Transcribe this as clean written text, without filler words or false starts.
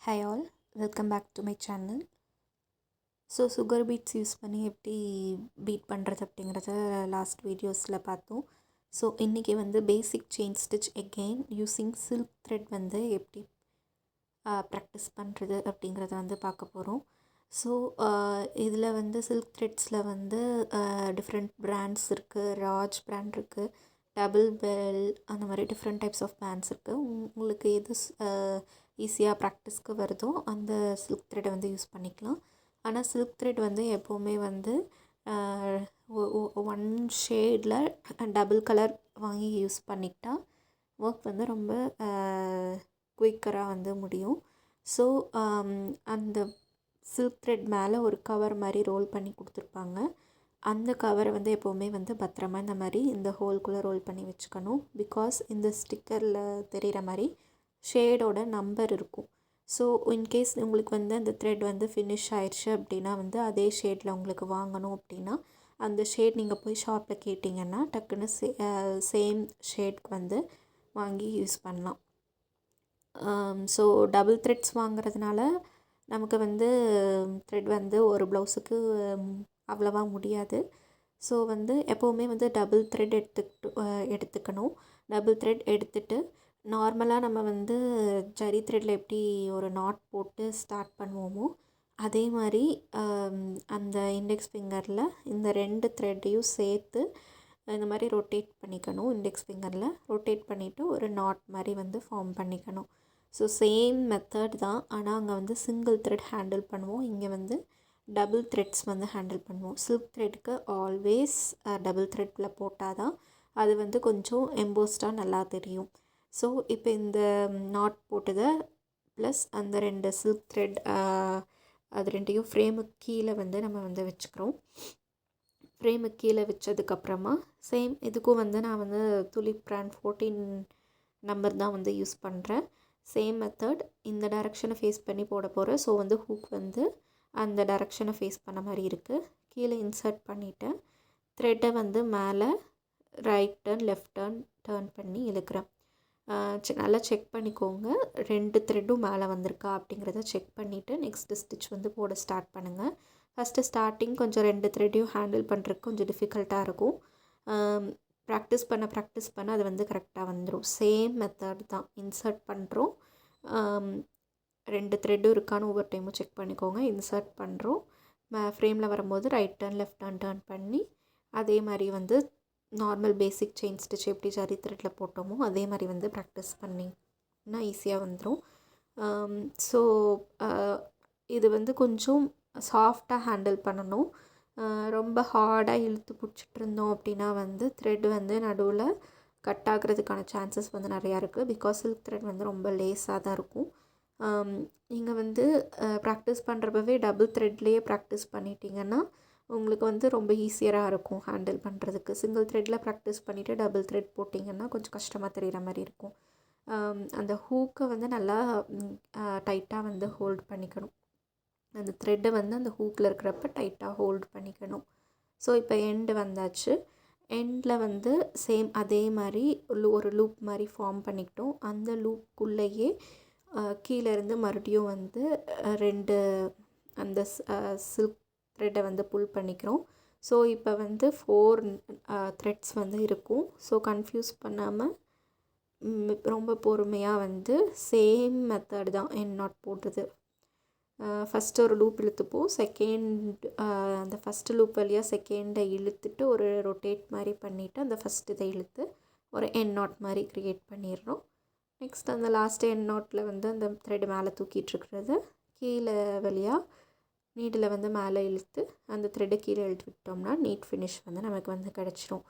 Hi all, welcome back to my channel. So sugar beets use பண்ணி எப்படி beat பண்ணுறது அப்படிங்கிறத லாஸ்ட் வீடியோஸில் பார்த்தோம். ஸோ இன்றைக்கி வந்து basic chain stitch again using silk thread வந்து எப்படி ப்ராக்டிஸ் பண்ணுறது அப்படிங்கிறத வந்து பார்க்க போகிறோம். ஸோ இதில் வந்து சில்க் த்ரெட்ஸில் வந்து டிஃப்ரெண்ட் பிராண்ட்ஸ் இருக்குது. ராஜ் பிராண்ட் இருக்குது, டபுள் பெல், அந்த மாதிரி டிஃப்ரெண்ட் டைப்ஸ் ஆஃப் பிராண்ட்ஸ் இருக்குது. உங்களுக்கு எது ஈஸியாக ப்ராக்டிஸ்க்கு வருதோ அந்த சில்க் த்ரெட்டை வந்து யூஸ் பண்ணிக்கலாம். ஆனால் சில்க் த்ரெட் வந்து எப்போவுமே வந்து ஒன் ஷேடில் டபுள் கலர் வாங்கி யூஸ் பண்ணிக்கிட்டால் ஒர்க் வந்து ரொம்ப குயிக்கராக வந்து முடியும். ஸோ அந்த சில்க் த்ரெட் மேலே ஒரு கவர் மாதிரி ரோல் பண்ணி கொடுத்துருப்பாங்க. அந்த கவரை வந்து எப்போவுமே வந்து பத்திரமா இந்த மாதிரி இந்த ஹோல்குள்ளே ரோல் பண்ணி வச்சுக்கணும். பிகாஸ் இந்த ஸ்டிக்கரில் தெரிகிற மாதிரி ஷேடோட நம்பர் இருக்கும். ஸோ இன்கேஸ் உங்களுக்கு வந்து அந்த த்ரெட் வந்து ஃபினிஷ் ஆயிடுச்சு அப்படின்னா வந்து அதே ஷேடில் உங்களுக்கு வாங்கணும் அப்படின்னா அந்த ஷேட் நீங்கள் போய் ஷாப்பில் கேட்டிங்கன்னா டக்குன்னு சேம் ஷேட்க்கு வந்து வாங்கி யூஸ் பண்ணலாம். ஸோ டபுள் த்ரெட்ஸ் வாங்குறதுனால நமக்கு வந்து த்ரெட் வந்து ஒரு ப்ளவுஸுக்கு அவ்வளவா முடியாது. ஸோ வந்து எப்போவுமே வந்து டபுள் த்ரெட் எடுத்துக்கணும். டபுள் த்ரெட் எடுத்துகிட்டு நார்மலாக நம்ம வந்து ஜரி த்ரெட்டில் எப்படி ஒரு நாட் போட்டு ஸ்டார்ட் பண்ணுவோமோ அதே மாதிரி அந்த இண்டெக்ஸ் ஃபிங்கரில் இந்த ரெண்டு த்ரெட்டையும் சேர்த்து இந்த மாதிரி ரொட்டேட் பண்ணிக்கணும். இண்டெக்ஸ் ஃபிங்கரில் ரொட்டேட் பண்ணிவிட்டு ஒரு நாட் மாதிரி வந்து ஃபார்ம் பண்ணிக்கணும். ஸோ சேம் மெத்தட் தான், ஆனால் அங்கே வந்து சிங்கிள் த்ரெட் ஹேண்டில் பண்ணுவோம், இங்கே வந்து டபுள் த்ரெட்ஸ் வந்து ஹேண்டில் பண்ணுவோம். சில்க் த்ரெட்டுக்கு ஆல்வேஸ் டபுள் த்ரெட்டில் போட்டால் தான் அது வந்து கொஞ்சம் எம்போஸ்டாக நல்லா தெரியும். ஸோ இப்போ இந்த நாட் போட்டதை ப்ளஸ் அந்த ரெண்டு சில்க் த்ரெட் அது ரெண்டையும் ஃப்ரேமுக்கு கீழே வந்து நம்ம வந்து வச்சுக்கிறோம். ஃப்ரேமுக்கு கீழே வச்சதுக்கப்புறமா சேம் இதுக்கும் வந்து நான் வந்து துலிப் பிராண்ட் 14 நம்பர் தான் வந்து யூஸ் பண்ணுறேன். சேம் மெத்தட் இந்த டைரெக்ஷனை ஃபேஸ் பண்ணி போட போகிறேன். ஸோ வந்து ஹூக் வந்து அந்த டைரெக்ஷனை ஃபேஸ் பண்ண மாதிரி இருக்குது. கீழே இன்சர்ட் பண்ணிவிட்டேன். த்ரெட்டை வந்து மேலே ரைட் டர்ன் லெஃப்ட் டர்ன் பண்ணி இழுக்கிறேன். நல்லா செக் பண்ணிக்கோங்க, ரெண்டு த்ரெட்டும் மேலே வந்திருக்கா அப்படிங்கிறத செக் பண்ணிவிட்டு நெக்ஸ்ட்டு ஸ்டிச் வந்து போட ஸ்டார்ட் பண்ணுங்கள். ஃபஸ்ட்டு ஸ்டார்டிங் கொஞ்சம் ரெண்டு த்ரெட்டையும் ஹேண்டில் பண்ணுறதுக்கு கொஞ்சம் டிஃபிகல்ட்டாக இருக்கும். ப்ராக்டிஸ் பண்ண அது வந்து கரெக்டாக வந்துடும். சேம் மெத்தட் தான், இன்சர்ட் பண்ணுறோம், ரெண்டு த்ரெட்டும் இருக்கான்னு ஒவ்வொரு டைமும் செக் பண்ணிக்கோங்க. இன்சர்ட் பண்ணுறோம், ஃப்ரேமில் வரும்போது ரைட் டர்ன் லெஃப்ட் டர்ன் பண்ணி அதே மாதிரி வந்து நார்மல் பேசிக் செயின் ஸ்டிச் எப்படி ஜரி த்ரெட்டில் போட்டோமோ அதே மாதிரி வந்து ப்ராக்டிஸ் பண்ணினா ஈஸியாக வந்துடும். ஸோ இது வந்து கொஞ்சம் சாஃப்டாக ஹேண்டில் பண்ணணும். ரொம்ப ஹார்டாக இழுத்து பிடிச்சிட்டு இருந்தோம் அப்படின்னா வந்து த்ரெட் வந்து நடுவில் கட் ஆகிறதுக்கான சான்சஸ் வந்து நிறையா இருக்குது. பிகாஸ் சில்க் த்ரெட் வந்து ரொம்ப லேஸாக தான் இருக்கும். நீங்கள் வந்து ப்ராக்டிஸ் பண்ணுறப்பவே டபுள் த்ரெட்லேயே ப்ராக்டிஸ் பண்ணிட்டீங்கன்னா உங்களுக்கு வந்து ரொம்ப ஈஸியராக இருக்கும் ஹேண்டில் பண்ணுறதுக்கு. சிங்கிள் த்ரெட்டில் ப்ராக்டிஸ் பண்ணிவிட்டு டபுள் த்ரெட் போட்டிங்கன்னா கொஞ்சம் கஷ்டமாக தெரிகிற மாதிரி இருக்கும். அந்த ஹூக்கை வந்து நல்லா டைட்டாக வந்து ஹோல்ட் பண்ணிக்கணும். அந்த த்ரெட்டை வந்து அந்த ஹூக்கில் இருக்கிறப்ப டைட்டாக ஹோல்ட் பண்ணிக்கணும். ஸோ இப்போ எண்டு வந்தாச்சு. எண்டில் வந்து சேம் அதே மாதிரி ஒரு லூப் மாதிரி ஃபார்ம் பண்ணிக்கிட்டோம். அந்த லூப்புக்குள்ளேயே கீழேருந்து மறுபடியும் வந்து ரெண்டு அந்த சில்க் த்ரெட்டை வந்து புல் பண்ணிக்கிறோம். ஸோ இப்போ வந்து 4 த்ரெட்ஸ் வந்து இருக்கும். ஸோ கன்ஃபியூஸ் பண்ணாமல் ரொம்ப பொறுமையாக வந்து சேம் மெத்தட் தான் எண்ட் நாட் போடுறது. ஃபஸ்ட்டு ஒரு லூப் இழுத்துப்போம், செகண்ட் அந்த ஃபஸ்ட்டு லூப் வழியாக செகண்டை இழுத்துட்டு ஒரு ரொட்டேட் மாதிரி பண்ணிவிட்டு அந்த ஃபஸ்ட்டு இதை இழுத்து ஒரு எண்ட் நாட் மாதிரி க்ரியேட் பண்ணிடுறோம். நெக்ஸ்ட் அந்த லாஸ்ட் எண்ட் நாட்டில் வந்து அந்த த்ரெட் மேலே தூக்கிட்டுருக்கிறது கீழே வழியாக நீடில் வந்து மேலே இழுத்து அந்த த்ரெட்டை கீழே இழுத்து விட்டோம்னா நீட் ஃபினிஷ் வந்து நமக்கு வந்து கிடச்சிரும்.